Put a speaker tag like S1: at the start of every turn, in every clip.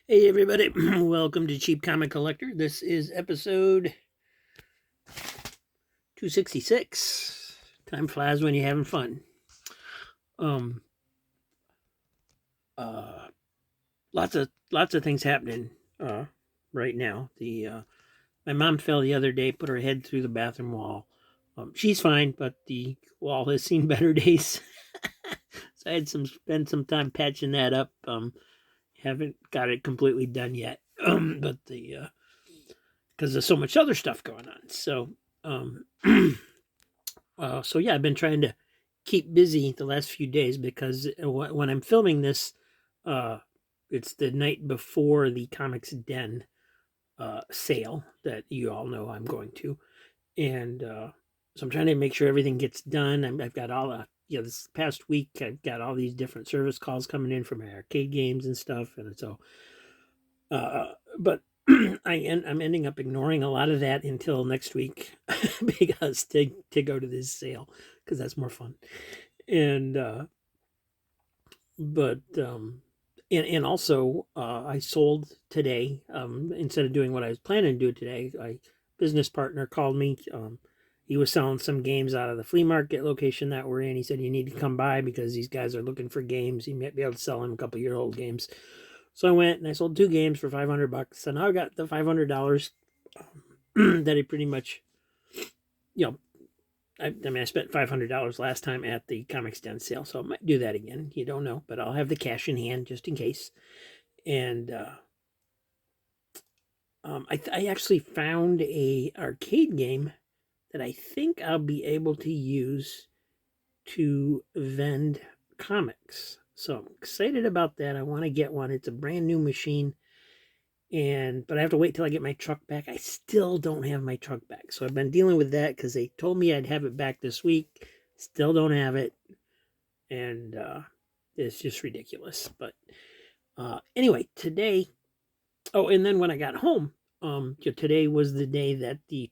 S1: Hey everybody, welcome to Cheap Comic Collector. This is episode 266. Time flies when you're having fun. Um uh lots of things happening right now. The My mom fell the other day, put her head through the bathroom wall. She's fine, but the wall has seen better days. So I had spend some time patching that up. Haven't got it completely done yet. But the because there's so much other stuff going on. Um so yeah, I've been trying to keep busy the last few days because when I'm filming this, uh, it's the night before the Comics Den sale that you all know I'm going to, and so I'm trying to make sure everything gets done. I've got all this past week I've got all these different service calls coming in for my arcade games and stuff, and so but I'm ending up ignoring a lot of that until next week because to go to this sale because that's more fun. And but and also I sold today. Instead of doing what I was planning to do today, my business partner called me. He was selling some games out of the flea market location that we're in. He said you need to come by because these guys are looking for games. He might be able to sell him a couple year old games. So I went and I sold two games for $500. So now I got the $500 that I pretty much, you know, I mean, I spent $500 last time at the Comics Den sale, so I might do that again. You don't know, but I'll have the cash in hand just in case. And I actually found a arcade game that I think I'll be able to use to vend comics. So I'm excited about that. I want to get one. It's a brand new machine, but I have to wait till I get my truck back. I still don't have my truck back, so I've been dealing with that because they told me I'd have it back this week. Still don't have it, and it's just ridiculous. But anyway, today. Oh, and then when I got home, today was the day that the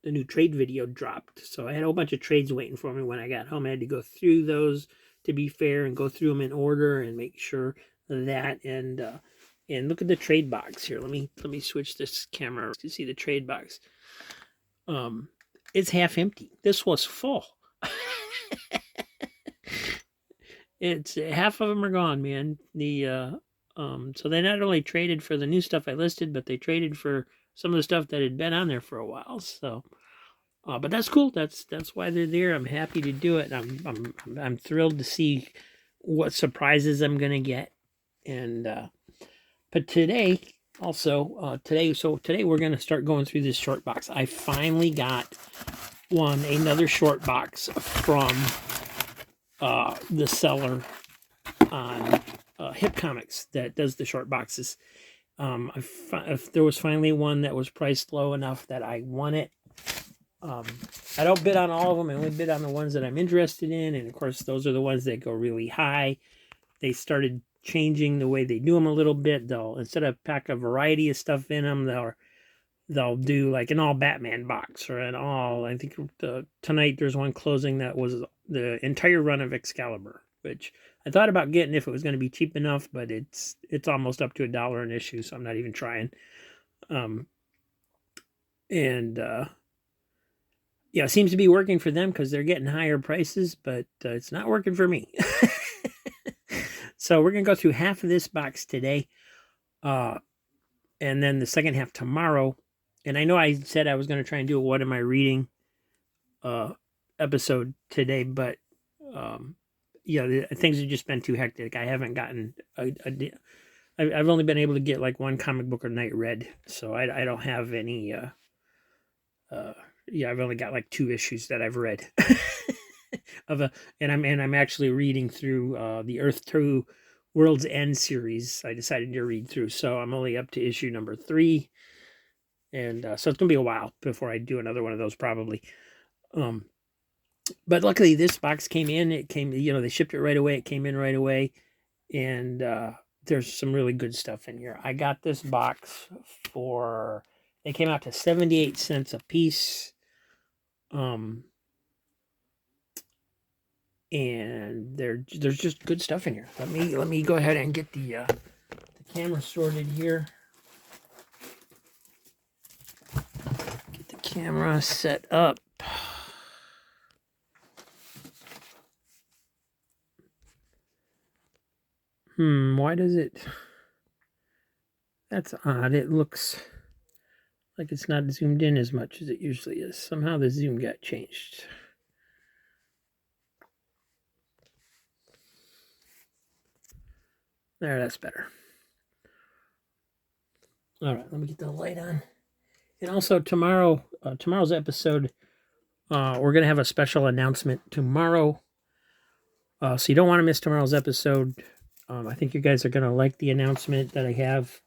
S1: new trade video dropped. So I had a whole bunch of trades waiting for me when I got home. I had to go through those to be fair and go through them in order and make sure that and look at the trade box here. Let me switch this camera to see the trade box. It's half empty. This was full. It's half of them are gone, man. So they not only traded for the new stuff I listed, but they traded for some of the stuff that had been on there for a while. So, but that's cool. That's why they're there. I'm happy to do it. I'm thrilled to see what surprises I'm gonna get. And but today today we're gonna start going through this short box. I finally got another short box from the seller on Hip Comics that does the short boxes. If there was finally one that was priced low enough that I want it. I don't bid on all of them. I only bid on the ones that I'm interested in, and of course, those are the ones that go really high. They started changing the way they do them a little bit. They'll instead of pack a variety of stuff in them, they'll do like an all Batman box or an all. I think tonight there's one closing that was the entire run of Excalibur, which I thought about getting if it was going to be cheap enough, but it's almost up to $1 an issue, so I'm not even trying. And yeah, it seems to be working for them because they're getting higher prices, but it's not working for me. So we're gonna go through half of this box today, and then the second half tomorrow. And I know I said I was going to try and do a what am I reading episode today, but yeah, things have just been too hectic. I haven't gotten I've only been able to get like one comic book a night read, so I don't have any. Yeah, I've only got like 2 issues that I've read and I'm actually reading through the Earth 2 World's End series. I decided to read through, so I'm only up to issue number 3. And so it's gonna be a while before I do another one of those probably. But luckily this box came in. It came, they shipped it right away. It came in right away, and there's some really good stuff in here. I got this box for they came out to 78 cents a piece. And there's just good stuff in here. Let me go ahead and get the camera sorted here. Get the camera set up. Why does it... That's odd. It looks like it's not zoomed in as much as it usually is. Somehow the zoom got changed. There, that's better. All right, let me get the light on. And also tomorrow's episode, we're going to have a special announcement tomorrow. So you don't want to miss tomorrow's episode. I think you guys are going to like the announcement that I have.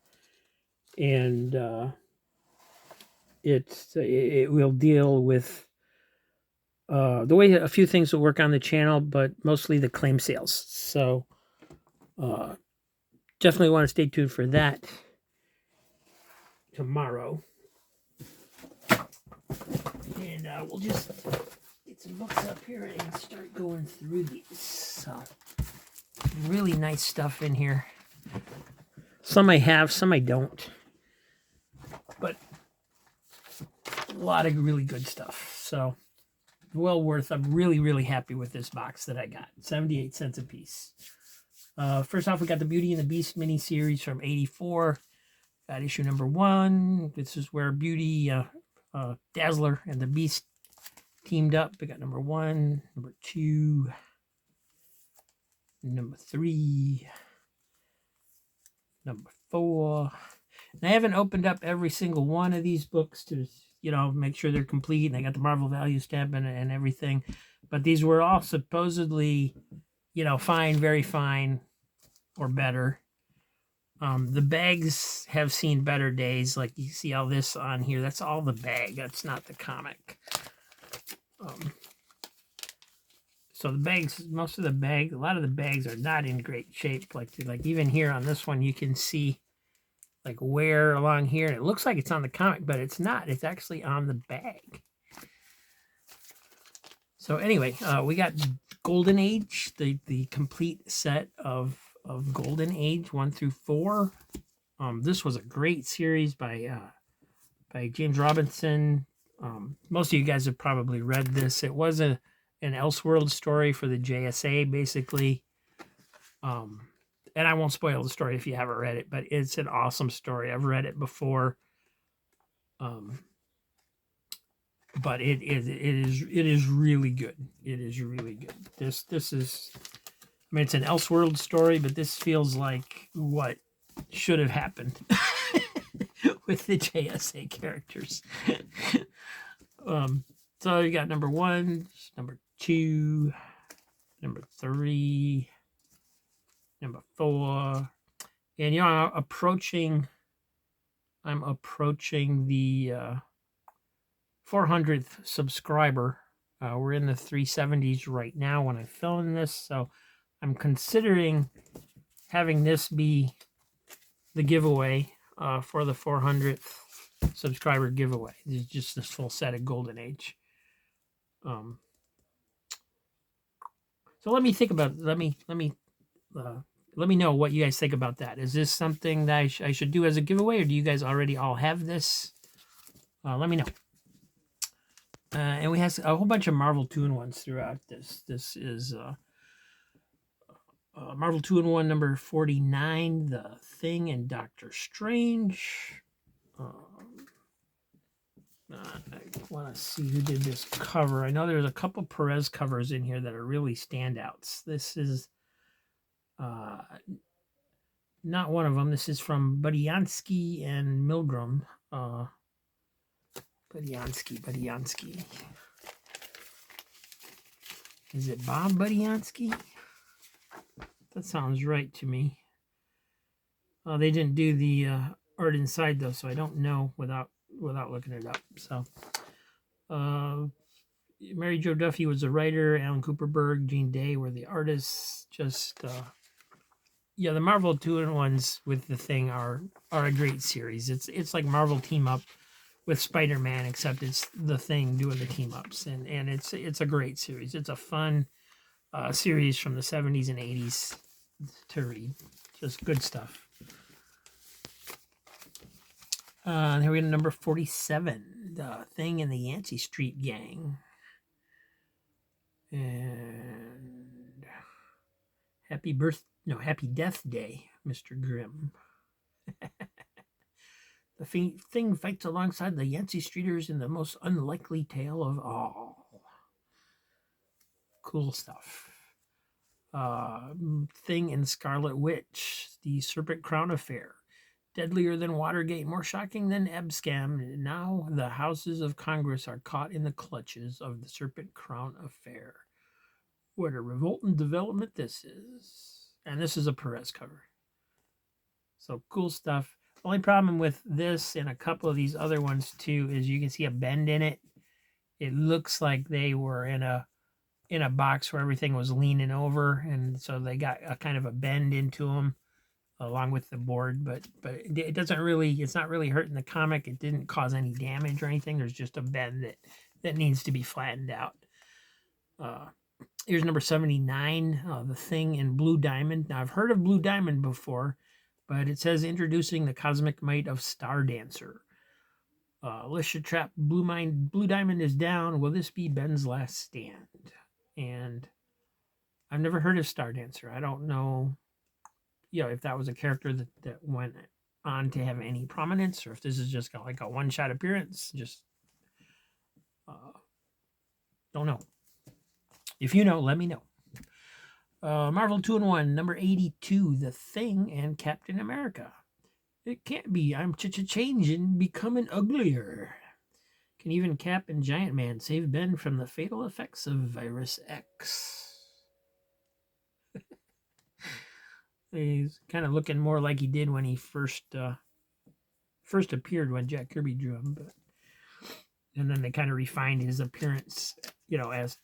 S1: And it will deal with the way a few things will work on the channel, but mostly the claim sales. So definitely want to stay tuned for that tomorrow. And we'll just get some books up here and start going through these. So really nice stuff in here. Some I have, some I don't. But a lot of really good stuff. So well worth. I'm really, really happy with this box that I got. 78 cents a piece. First off, we got the Beauty and the Beast miniseries from '84. Got issue number 1. This is where Beauty, Dazzler, and the Beast teamed up. We got number 1, number 2, number 3, number 4. And I haven't opened up every single one of these books to, make sure they're complete. And I got the Marvel value stamp and everything. But these were all supposedly, fine, very fine, or better. The bags have seen better days. Like you see all this on here. That's all the bag. That's not the comic. So the bags, most of the bags, a lot of the bags are not in great shape. Like even here on this one, you can see like wear along here. And it looks like it's on the comic, but it's not. It's actually on the bag. So anyway, we got Golden Age, the complete set of Golden Age 1 through 4. This was a great series by James Robinson. Most of you guys have probably read this. It was an Elseworld story for the JSA, basically. And I won't spoil the story if you haven't read it, but it's an awesome story. I've read it before. But it is really good. It is really good. This is, I mean, it's an Elseworld story, but this feels like what should have happened with the JSA characters. So you got number 1, number 2, number 3, number 4, and I'm approaching the 400th subscriber. We're in the 370s right now when I'm filming this, so I'm considering having this be the giveaway for the 400th subscriber giveaway. This is just this full set of Golden Age. So let me think about. Let me know what you guys think about that. Is this something that I should do as a giveaway, or do you guys already all have this? Let me know. And we have a whole bunch of Marvel 2-in-1s throughout this. This is Marvel 2-in-1 number 49, The Thing and Doctor Strange. I want to see who did this cover. I know there's a couple Perez covers in here that are really standouts. This is not one of them. This is from Budiansky and Milgram. Budiansky. Is it Bob Budiansky? That sounds right to me. They didn't do the art inside though, so I don't know without looking it up. So, Mary Jo Duffy was the writer. Alan Cooperberg, Gene Day were the artists. Just the Marvel 2-in-1s with the Thing are a great series. It's like Marvel team up with Spider-Man, except it's the Thing doing the team ups, and it's a great series. It's a fun series from the 70s and 80s to read. Just good stuff. Here we go, number 47, the Thing in the Yancey Street Gang. And happy death day, Mr. Grimm. The Thing fights alongside the Yancey Streeters in the most unlikely tale of all. Cool stuff. Thing and Scarlet Witch, the Serpent Crown Affair. Deadlier than Watergate, more shocking than Abscam. Now the houses of Congress are caught in the clutches of the Serpent Crown Affair. What a revolting development this is. And this is a Perez cover. So cool stuff. Only problem with this and a couple of these other ones too is you can see a bend in it. It looks like they were in a box where everything was leaning over, and so they got a kind of a bend into them along with the board, but it doesn't really, it's not really hurting the comic. It didn't cause any damage or anything. There's just a bend that needs to be flattened out. Here's number 79, the Thing in Blue Diamond. Now I've heard of Blue Diamond before, but it says introducing the cosmic might of Star Dancer. Alicia Trap, Blue Diamond is down. Will this be Ben's last stand? And I've never heard of Star Dancer. I don't know, if that was a character that went on to have any prominence, or if this is just like a one-shot appearance. Just don't know. If you know, let me know. Marvel 2-in-1, number 82, The Thing and Captain America. It can't be. I'm changing, becoming uglier. Can even Cap and Giant Man save Ben from the fatal effects of Virus X? He's kind of looking more like he did when he first appeared when Jack Kirby drew him, and then they kind of refined his appearance, as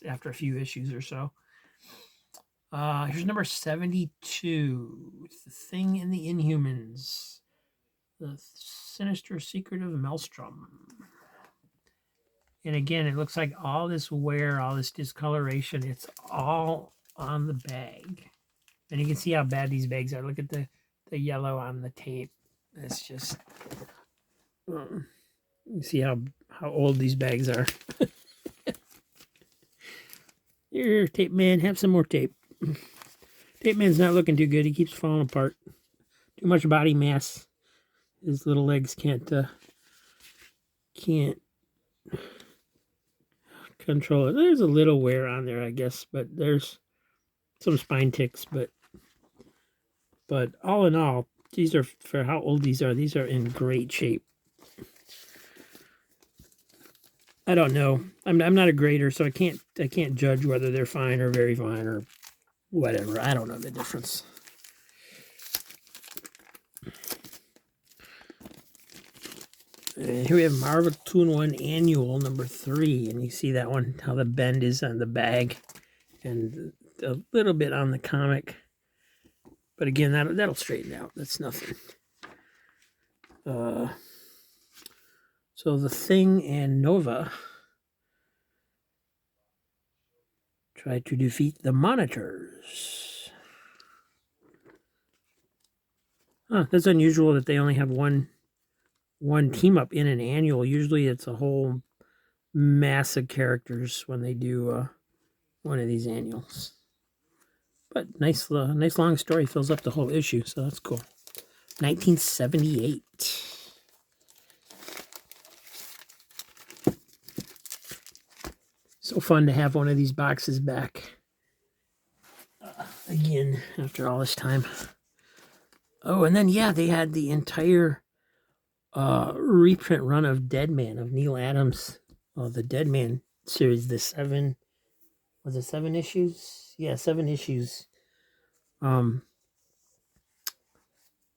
S1: after a few issues or so. Here's number 72, The Thing in the Inhumans, The Sinister Secret of Maelstrom. And again, it looks like all this wear, all this discoloration, it's all on the bag. And you can see how bad these bags are. Look at the yellow on the tape. It's just, you see how old these bags are. Here, Tape Man, have some more tape. Tape Man's not looking too good. He keeps falling apart. Too much body mass. His little legs can't control it. There's a little wear on there, I guess, but there's some spine ticks, but all in all, these are, for how old these are in great shape. I don't know. I'm not a grader, so I can't judge whether they're fine or very fine or whatever. I don't know the difference. And here we have Marvel 2-in-1 Annual number 3, and you see that one, how the bend is on the bag and a little bit on the comic. But again, that'll straighten out. That's nothing. So The Thing and Nova try to defeat the Monitors. That's unusual that they only have one team up in an annual. Usually it's a whole mass of characters when they do one of these annuals. But nice long story, fills up the whole issue, so that's cool. 1978. So fun to have one of these boxes back again after all this time. Oh, and then they had the entire reprint run of Dead Man of Neil Adams. The Dead Man series, the 7 issues? Yeah, 7 issues in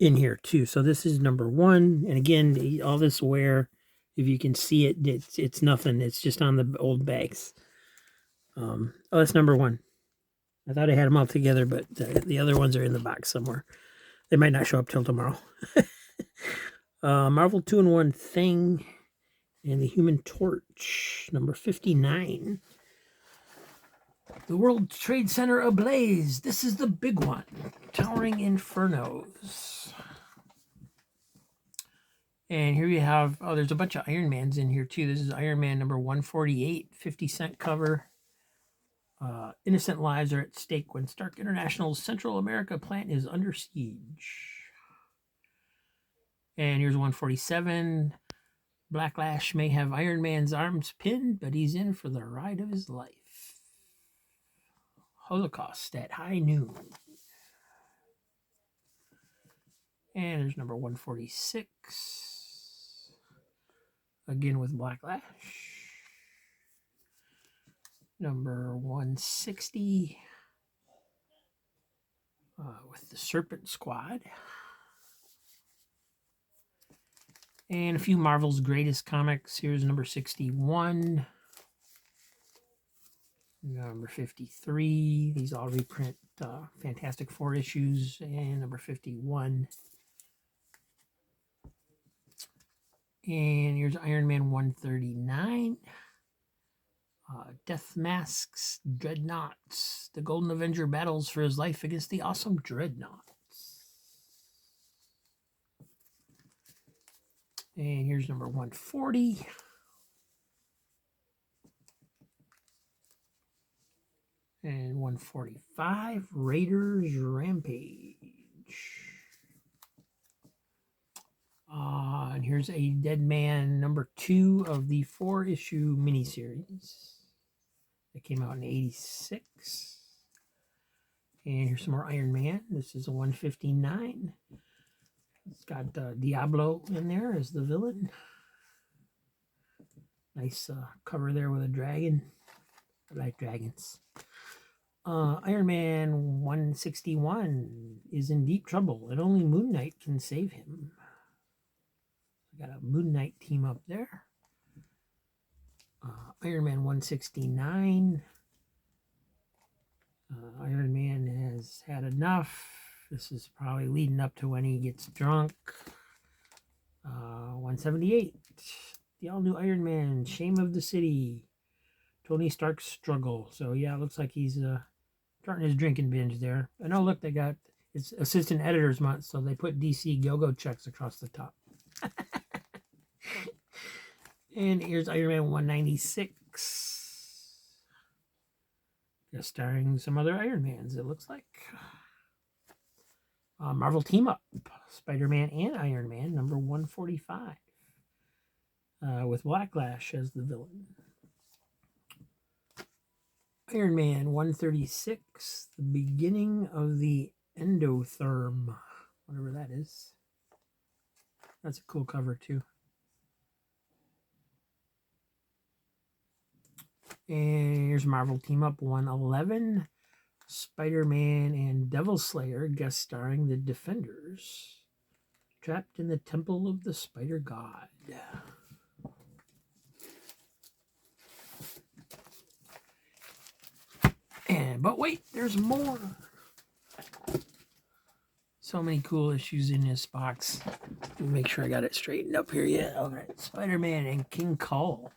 S1: here too. So this is number 1, and again, all this wear, if you can see it, it's nothing. It's just on the old bags. That's number 1. I thought I had them all together, but the other ones are in the box somewhere. They might not show up till tomorrow. Marvel 2-in-1 Thing and the Human Torch, number 59. The World Trade Center ablaze. This is the big one. Towering Infernos. And here you have, oh, there's a bunch of Iron Mans in here too. This is Iron Man number 148, 50-cent cover. Innocent lives are at stake when Stark International's Central America plant is under siege. And here's 147. Blacklash may have Iron Man's arms pinned, but he's in for the ride of his life. Holocaust at high noon. And there's number 146. Again with Blacklash. Number 160. With the Serpent Squad. And a few Marvel's greatest comics. Here's number 61. Number 53. These all reprint Fantastic Four issues. And number 51. And here's Iron Man 139. Death Masks, Dreadnoughts. The Golden Avenger battles for his life against the awesome Dreadnoughts. And here's number 140. And 145, Raiders Rampage. And here's a Dead Man number 2 of the 4-issue miniseries that came out in '86. And here's some more Iron Man. This is a 159. It's got Diablo in there as the villain. Nice cover there with a dragon. I like dragons. Iron Man 161 is in deep trouble, and only Moon Knight can save him. Got a Moon Knight team up there. Iron Man 169. Iron Man has had enough. This is probably leading up to when he gets drunk. 178. The all-new Iron Man, Shame of the City. Tony Stark's struggle. So yeah, it looks like he's starting his drinking binge there. And oh look, they got it's Assistant Editors Month, so they put DC go-go checks across the top. And here's Iron Man 196. Just starring some other Iron Mans, it looks like. Marvel Team Up. Spider-Man and Iron Man, number 145. With Blacklash as the villain. Iron Man 136. The beginning of the Endotherm. Whatever that is. That's a cool cover too. And here's Marvel Team Up 111. Spider-Man and Devil Slayer guest starring the Defenders. Trapped in the Temple of the Spider God. But wait, there's more. So many cool issues in this box. Make sure I got it straightened up here. Yeah, all right. Spider-Man and King Kull.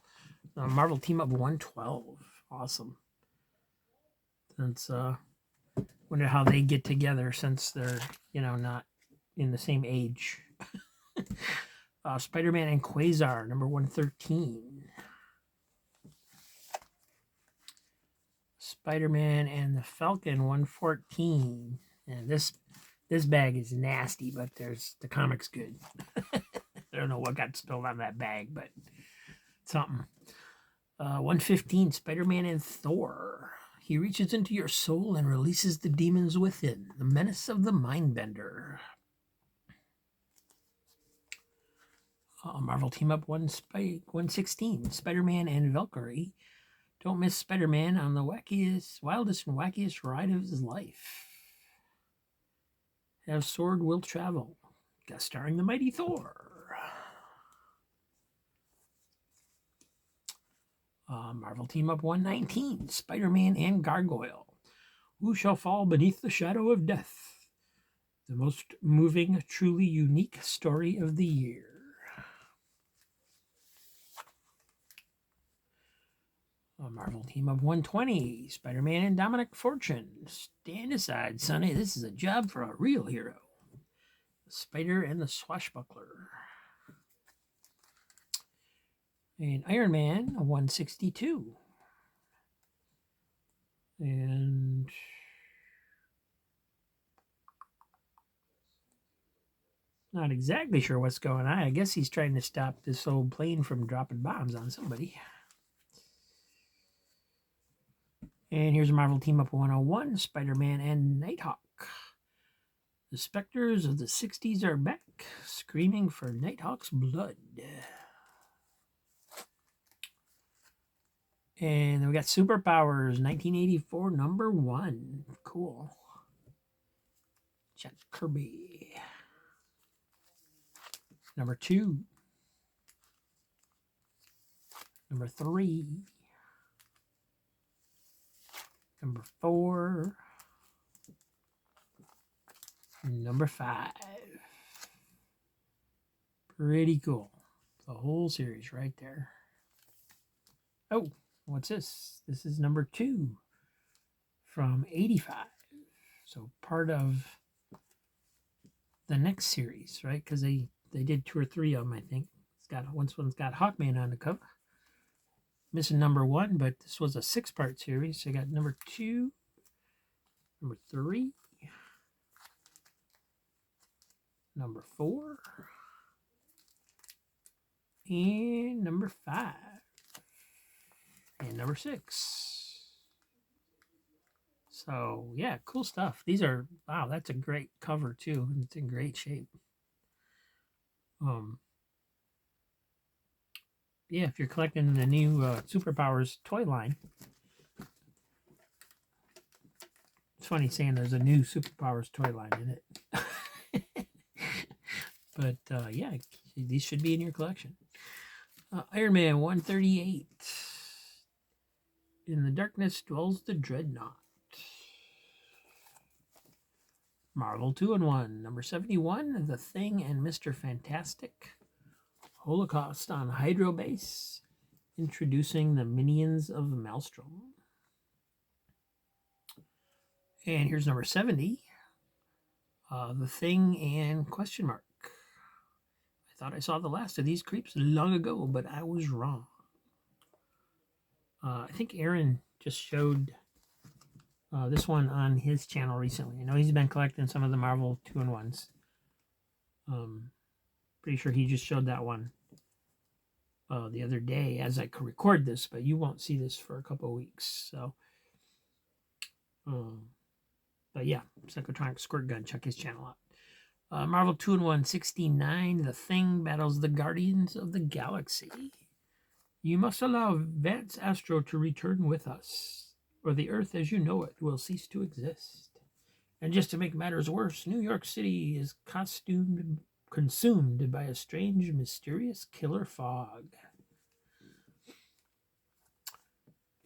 S1: Marvel Team Up 112. Awesome. Since wonder how they get together since they're not in the same age. Spider-Man and Quasar, number 113. Spider-Man and the Falcon, 114. And this bag is nasty, but the comic's good. I don't know what got spilled on that bag, but something. 115, Spider-Man and Thor. He reaches into your soul and releases the demons within. The menace of the Mindbender. Marvel Team Up 116, Spider-Man and Valkyrie. Don't miss Spider-Man on the wildest and wackiest ride of his life. Have Sword Will Travel. Guest starring the mighty Thor. Marvel Team Up 119, Spider-Man and Gargoyle. Who shall fall beneath the shadow of death? The most moving, truly unique story of the year. Marvel Team Up 120, Spider-Man and Dominic Fortune. Stand aside, Sonny. This is a job for a real hero. The Spider and the Swashbuckler. And Iron Man 162. And not exactly sure what's going on. I guess he's trying to stop this old plane from dropping bombs on somebody. And here's a Marvel Team Up 101, Spider-Man and Nighthawk. The specters of the 60s are back, screaming for Nighthawk's blood. And we got Superpowers, 1984, #1. Cool. Jack Kirby. #2. #3. #4. 5. Pretty cool. The whole series right there. Oh, what's this? This is #2 from 85. So part of the next series, right? Because they did 2 or 3 of them, I think. One's got Hawkman on the cover. Missing #1, but this was a 6-part series. So I got #2, #3, #4, and #5, and #6. So yeah, cool stuff. These are, wow, that's a great cover too. It's in great shape. Yeah, if you're collecting the new Superpowers toy line, it's funny saying there's a new Superpowers toy line in it. But yeah, these should be in your collection. Iron Man 138. In the darkness dwells the Dreadnought. Marvel 2-in-1, #71, The Thing and Mr. Fantastic. Holocaust on Hydro Base, introducing the minions of Maelstrom. And here's #70, The Thing and question mark. I thought I saw the last of these creeps long ago, but I was wrong. I think Aaron just showed this one on his channel recently. I know he's been collecting some of the Marvel 2-in-1s. Pretty sure he just showed that one the other day as I could record this, but you won't see this for a couple of weeks. So, but yeah, Psychotronic Squirt Gun, check his channel out. Marvel 2-in-1 69, The Thing battles the Guardians of the Galaxy. You must allow Vance Astro to return with us, or the Earth as you know it will cease to exist. And just to make matters worse, New York City is consumed by a strange, mysterious killer fog.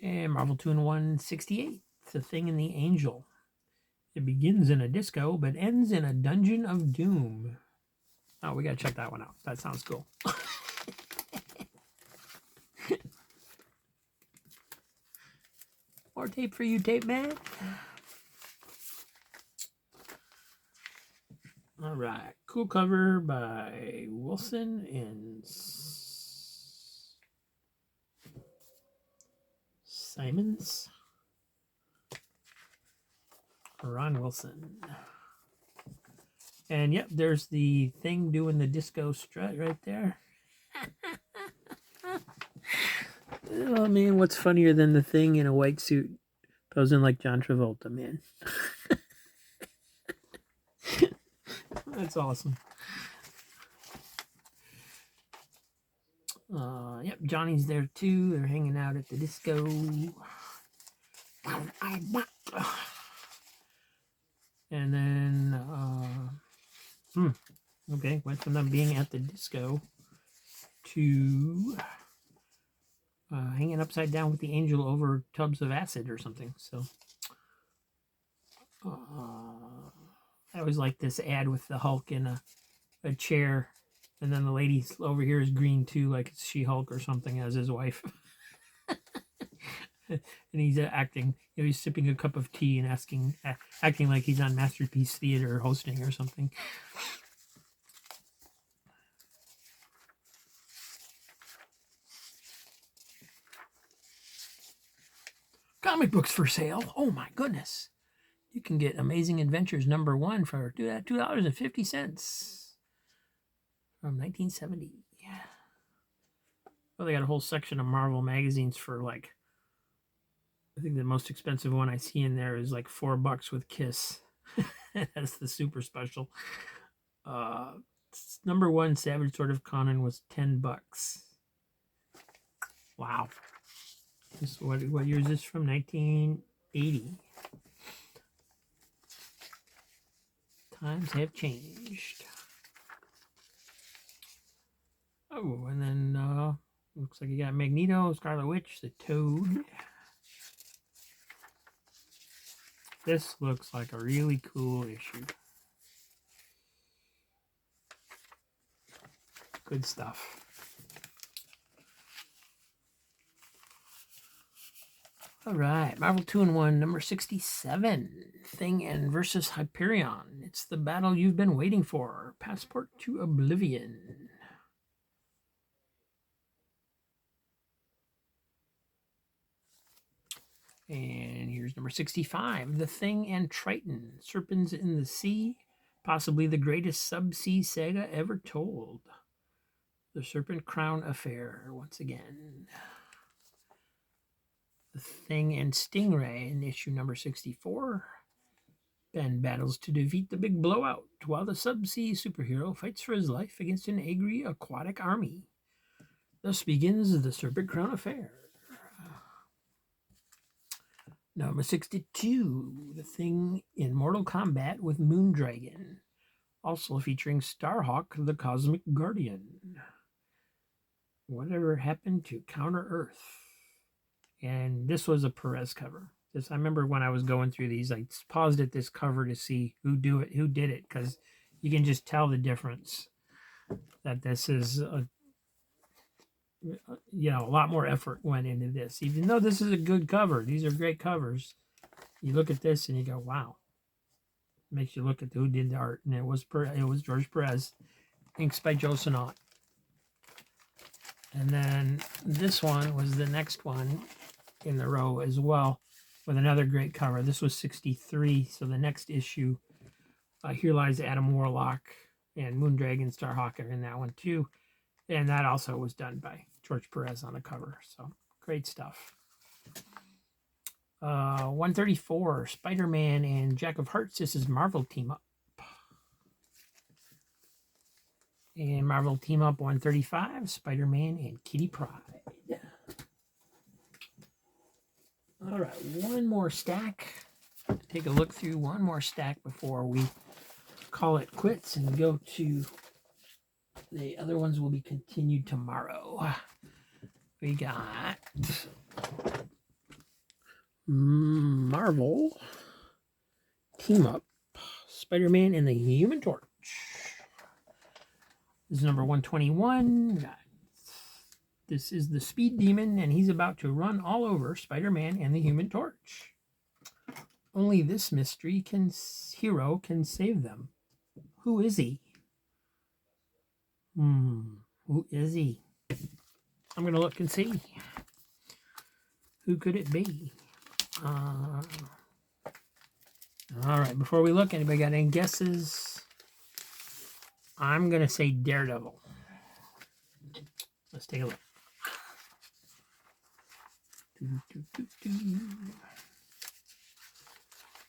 S1: And Marvel 2-in-1 68, The Thing and the Angel. It begins in a disco, but ends in a dungeon of doom. Oh, we gotta check that one out. That sounds cool. More tape for you, tape man. All right, cool cover by Wilson and Simons. Ron Wilson. And yep, there's the Thing doing the disco strut right there. Oh man, what's funnier than the Thing in a white suit posing like John Travolta, man? That's awesome. Yep, Johnny's there too. They're hanging out at the disco. And then, okay, went from them being at the disco to hanging upside down with the angel over tubs of acid or something. So, I always like this ad with the Hulk in a chair, and then the lady over here is green too, like it's She-Hulk or something as his wife. And he's acting, he's sipping a cup of tea and acting like he's on Masterpiece Theater hosting or something. Comic books for sale. Oh my goodness. You can get Amazing Adventures #1 for $2.50 from 1970. Yeah. Well, they got a whole section of Marvel magazines for like, I think the most expensive one I see in there is like $4 with Kiss. That's the super special. #1 Savage Sword of Conan was $10. Wow. This what year is this from? 1980. Times have changed. Oh, and then looks like you got Magneto, Scarlet Witch, the Toad. This looks like a really cool issue. Good stuff. All right, Marvel 2-in-1, number 67, Thing and versus Hyperion. It's the battle you've been waiting for. Passport to Oblivion. And here's number 65, The Thing and Triton, Serpents in the Sea, possibly the greatest subsea saga ever told. The Serpent Crown Affair, once again. The Thing and Stingray in issue number 64. Ben battles to defeat the big blowout while the subsea superhero fights for his life against an angry aquatic army. Thus begins the Serpent Crown Affair. Number 62, The Thing in Mortal Kombat with Moondragon, also featuring Starhawk, the Cosmic Guardian. Whatever happened to Counter Earth? And this was a Perez cover. This, I remember when I was going through these, I paused at this cover to see who did it, because you can just tell the difference. That this is a lot more effort went into this. Even though this is a good cover, these are great covers. You look at this and you go, wow. It makes you look at who did the art, and it was George Perez, inks by Joe Sinnott. And then this one was the next one in the row as well, with another great cover. This was 63, so the next issue, Here Lies Adam Warlock and Moondragon Starhawk are in that one too. And that also was done by George Perez on the cover. So great stuff. 134, Spider-Man and Jack of Hearts. This is Marvel Team Up. And Marvel Team Up 135, Spider-Man and Kitty Pryde. All right, one more stack. Take a look through one more stack before we call it quits and go to the other ones. Will be continued tomorrow. We got Marvel Team Up, Spider-Man and the Human Torch. This is number 121. This is the Speed Demon, and he's about to run all over Spider-Man and the Human Torch. Only this mystery hero can save them. Who is he? Who is he? I'm going to look and see. Who could it be? All right, before we look, anybody got any guesses? I'm going to say Daredevil. Let's take a look.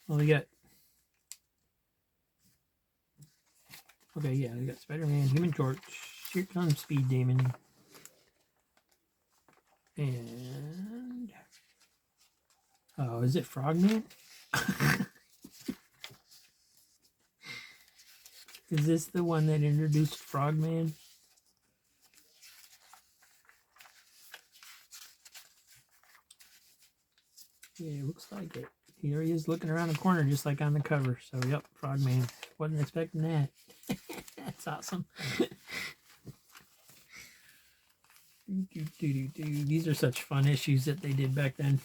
S1: Well, we got... Okay, yeah, we got Spider-Man, Human Torch, here comes Speed Demon. And... oh, is it Frogman? Is this the one that introduced Frogman? Yeah, it looks like it. Here he is looking around the corner just like on the cover. So, yep, Frogman. Wasn't expecting that. That's awesome. These are such fun issues that they did back then.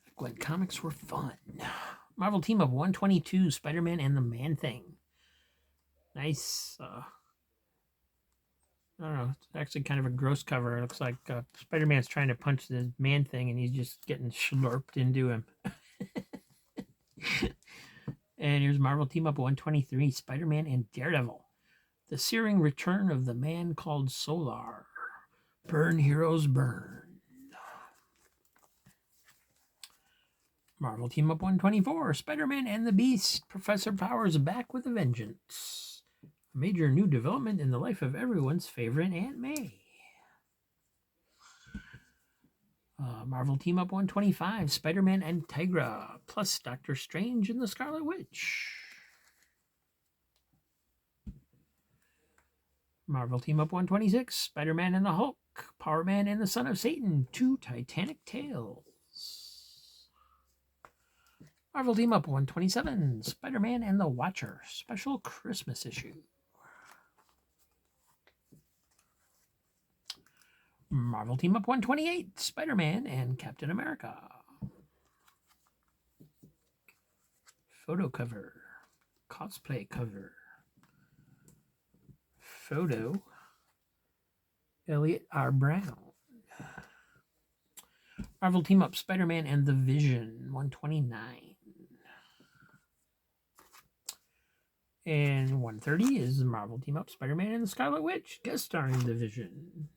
S1: Back when comics were fun. Marvel Team of 122, Spider-Man and the Man-Thing. Nice I don't know. It's actually kind of a gross cover. It looks like Spider-Man's trying to punch the man thing, and he's just getting slurped into him. And here's Marvel Team Up 123, Spider-Man and Daredevil. The searing return of the man called Solar. Burn, heroes, burn. Marvel Team Up 124, Spider-Man and the Beast. Professor Powers back with a vengeance. A major new development in the life of everyone's favorite Aunt May. Marvel Team Up 125, Spider-Man and Tigra, plus Doctor Strange and the Scarlet Witch. Marvel Team Up 126, Spider-Man and the Hulk, Power Man and the Son of Satan, two Titanic Tales. Marvel Team Up 127, Spider-Man and the Watcher, special Christmas issue. Marvel Team Up 128, Spider-Man and Captain America. Photo cover, cosplay cover. Photo, Elliot R. Brown. Marvel Team Up, Spider-Man and the Vision, 129. And 130 is Marvel Team Up, Spider-Man and the Scarlet Witch, guest starring the Vision.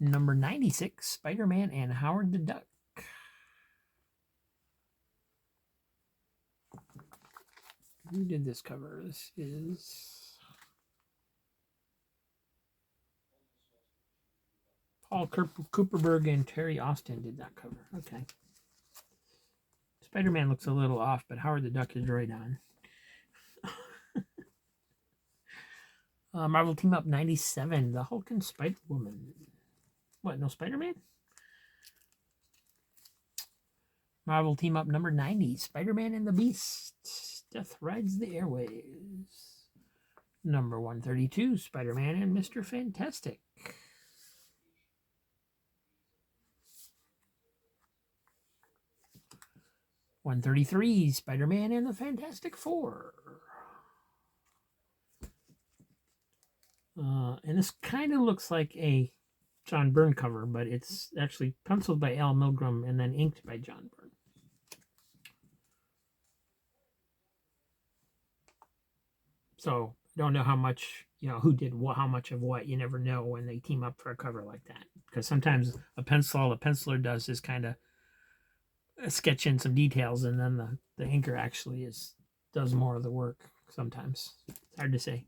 S1: Number 96, Spider-Man and Howard the Duck. Who did this cover? This is Paul Cooperberg and Terry Austin did that cover. Okay. Spider-Man looks a little off, but Howard the Duck is right on. Marvel Team Up 97, The Hulk and Spider-Woman. What, no Spider-Man? Marvel Team Up number 90, Spider-Man and the Beast. Death rides the airwaves. Number 132, Spider-Man and Mr. Fantastic. $133, Spider-Man and the Fantastic Four. And this kind of looks like a John Byrne cover, but it's actually penciled by Al Milgrom and then inked by John Byrne. So don't know how much, who did what, how much of what. You never know when they team up for a cover like that, because sometimes a penciler does is kind of sketch in some details, and then the inker actually does more of the work. Sometimes it's hard to say.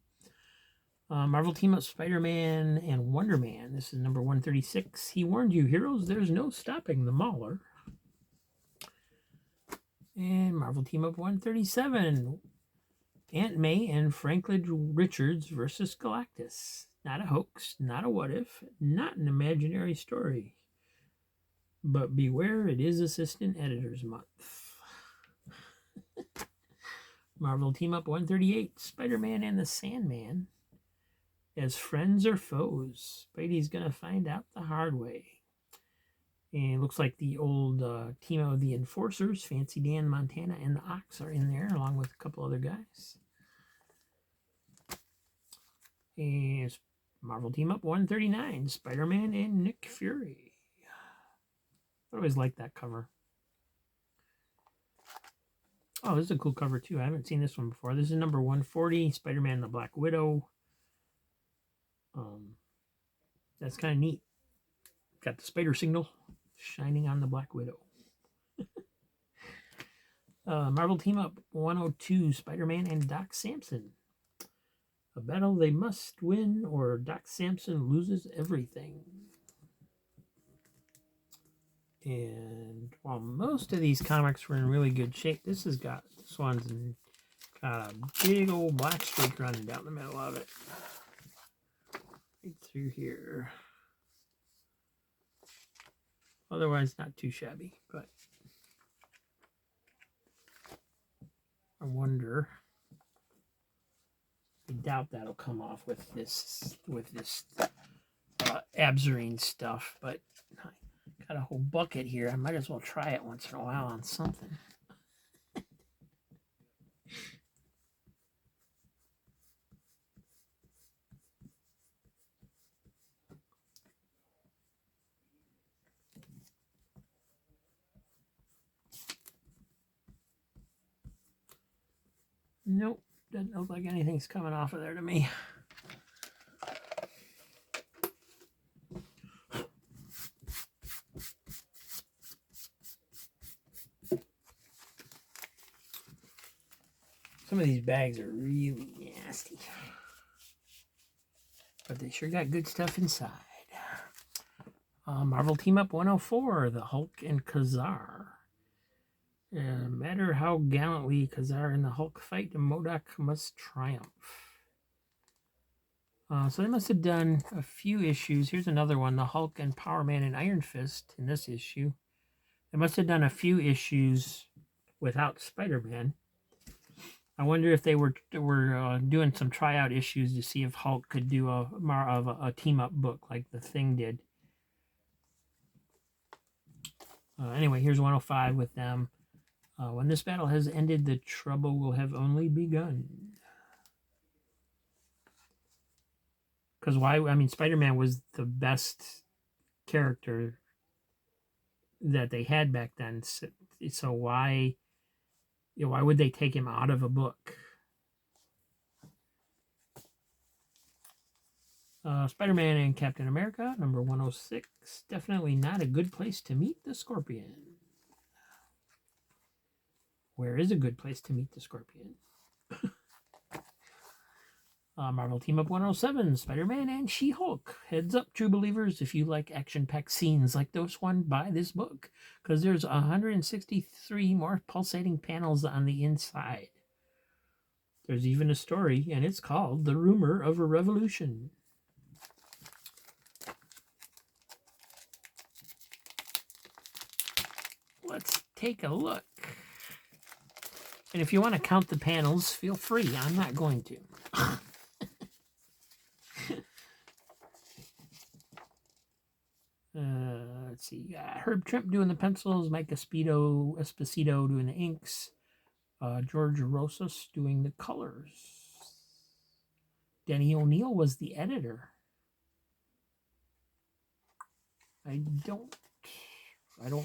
S1: Marvel Team Up, Spider-Man and Wonder Man. This is number 136. He warned you, heroes, there's no stopping the Mauler. And Marvel Team Up 137. Aunt May and Franklin Richards versus Galactus. Not a hoax, not a what if, not an imaginary story. But beware, it is Assistant Editors Month. Marvel Team Up 138. Spider-Man and the Sandman. As friends or foes, Spidey's going to find out the hard way. And it looks like the old team of the Enforcers, Fancy Dan, Montana, and the Ox are in there, along with a couple other guys. And Marvel Team Up 139, Spider-Man and Nick Fury. I always like that cover. Oh, this is a cool cover, too. I haven't seen this one before. This is number 140, Spider-Man and the Black Widow. That's kind of neat. Got the spider signal shining on the Black Widow. Marvel Team Up 102, Spider-Man and Doc Samson. A battle they must win or Doc Samson loses everything. And while most of these comics were in really good shape, this one's got a big old black streak running down the middle of it. Right through here. Otherwise, not too shabby, but I wonder. I doubt that'll come off with this Abzarine stuff, but I got a whole bucket here. I might as well try it once in a while on something. Nope, doesn't look like anything's coming off of there to me. Some of these bags are really nasty, but they sure got good stuff inside. Marvel Team Up 104, the Hulk and Khazar. No matter how gallantly Khazar and the Hulk fight, MODOK must triumph. So they must have done a few issues. Here's another one, the Hulk and Power Man and Iron Fist in this issue. They must have done a few issues without Spider-Man. I wonder if they were doing some tryout issues to see if Hulk could do a team-up book like the Thing did. Anyway, here's 105 with them. When this battle has ended, the trouble will have only begun. Because why? I mean, Spider-Man was the best character that they had back then. So why would they take him out of a book? Spider-Man and Captain America, number 106. Definitely not a good place to meet the Scorpion. Where is a good place to meet the Scorpion? Marvel Team Up 107, Spider-Man and She-Hulk. Heads up, true believers, if you like action-packed scenes like this one, buy this book, because there's 163 more pulsating panels on the inside. There's even a story, and it's called The Rumor of a Revolution. Let's take a look. And if you want to count the panels, feel free. I'm not going to. Let's see. Herb Trimp doing the pencils. Mike Esposito doing the inks. George Rosas doing the colors. Denny O'Neil was the editor. I don't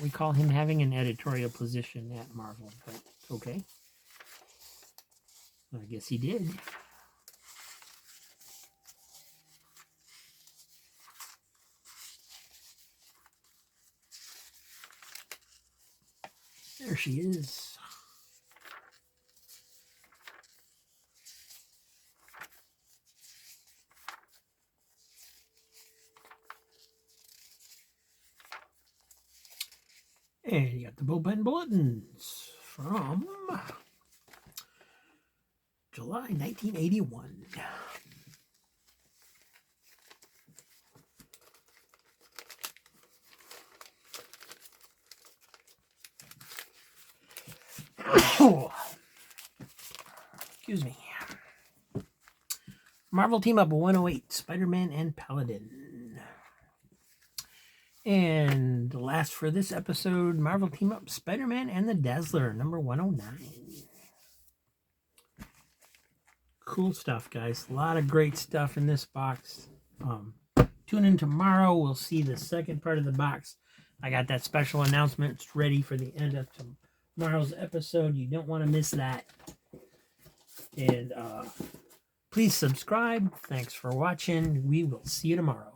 S1: recall him having an editorial position at Marvel, but okay. I guess he did. There she is. And you got the bullpen bulletins from July 1981. Excuse me. Marvel Team Up 108, Spider-Man and Paladin. And last for this episode, Marvel Team Up, Spider-Man and the Dazzler, number 109. Cool stuff, guys. A lot of great stuff in this box. Tune in tomorrow. We'll see the second part of the box. I got that special announcement. It's ready for the end of tomorrow's episode. You don't want to miss that. And please subscribe. Thanks for watching. We will see you tomorrow.